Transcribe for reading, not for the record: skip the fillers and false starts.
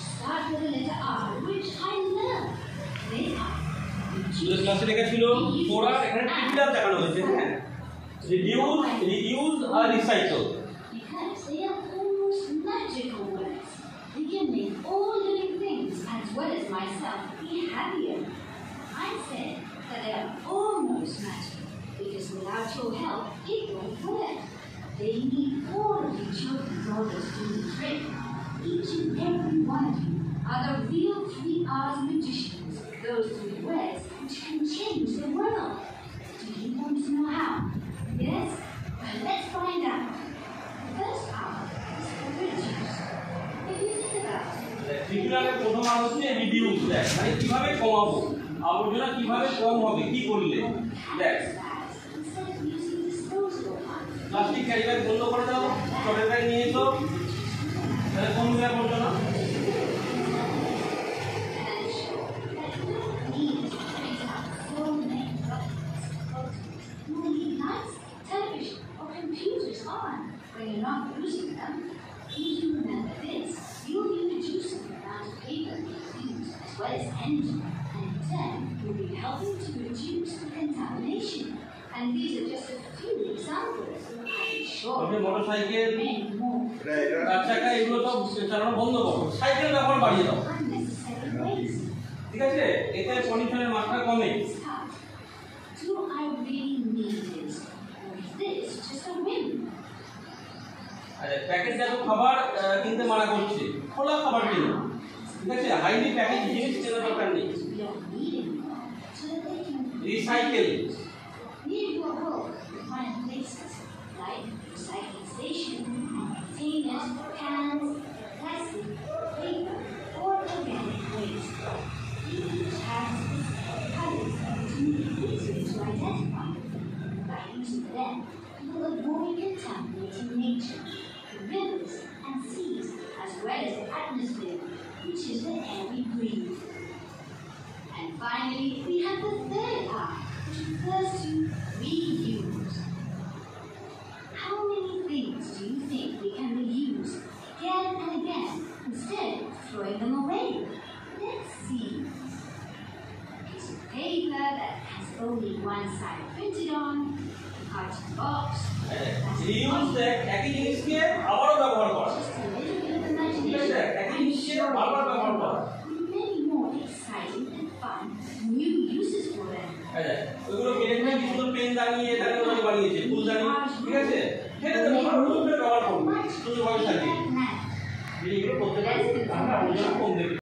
start with the letter R, which I love. They are ক্লাসে লেখা ছিল পড়া, এখানে টিপিটাল দেখানো হয়েছে, হ্যাঁ, reuse R recycle, because they are almost magical words. They can make all living things as well as myself be happier. I said that they are almost magical because without your help, it won't work. They need all of you children's orders to do the trick. Each and every one of you are the real 3 R's magicians, those 3 words which can change the world. Do you want to know how? Yes? Well, let's find out. The first R is for reduce. If you think about it, টিপিটালের প্রথম আর হচ্ছে reduce, দেখ মানে কিভাবে কমাবো, আবর্জনা কিভাবে কম হবে, কি করলে, দেখ instead of using disposable ones, plastic carry bag বন্ধ করে দাও, চটের ব্যাগ নিয়ে এসো, তাহলে কমবে আবর্জনা। and show that you don't need to print out so many documents. You will need lights, television, or computers on when you're not using them. If you remember this, you'll be reducing the amount of paper you use as well as energy, and in turn, you'll be helping to reduce the contamination. And these are just a few examples. I'm sure motorcycle, many more চার চাকা এগুলো সব চালানো বন্ধ করো, cycle ব্যবহার বাড়িয়ে দাও, unnecessary waste. ঠিক আছে, এতে পলিউশনের মাত্রা কমে। Stop. Do I really need this? Or is this just a whim? আচ্ছা, প্যাকেটজাত খাবার কিনতে মানা করছে, খোলা খাবার কিনো, ঠিক আছে, হাইলি প্যাকেজ জিনিস কেনার দরকার নেই। We don't need anymore. So that they can recycle, near your home, you'll find places like recycling station, containers, cans, plastic, paper, or organic waste. Each has specific colors to make it easier to identify. By using them, you will avoid contaminating nature, the rivers and seas, as well as the atmosphere, which is the air we breathe. And finally, we have the third R, which refers to reuse. How many things do you think we can reuse again and again instead of throwing them away? Let's see. A piece of paper that has only one side printed on, a carton box, reuse দেখ একই জিনিসকে আবারও ব্যবহার করা, just a little bit of ঠিক আছে, imagination. একই I'm জিনিসকে sure বারবার ব্যবহার করা, with many more exciting and fun new uses for them. আচ্ছা, ওইগুলো কিনে কিনে কি সুন্দর পেন দাঁড়িয়ে দাঁড়িয়ে বানিয়েছে, ফুলদানি, ঠিক আছে, ফেলে দেবো, আবার নতুন করে ব্যবহার করবো, সুন্দরভাবে সাজিয়ে, Now, এগুলো করতে পারি, আমরা আবর্জনা কম দেবে।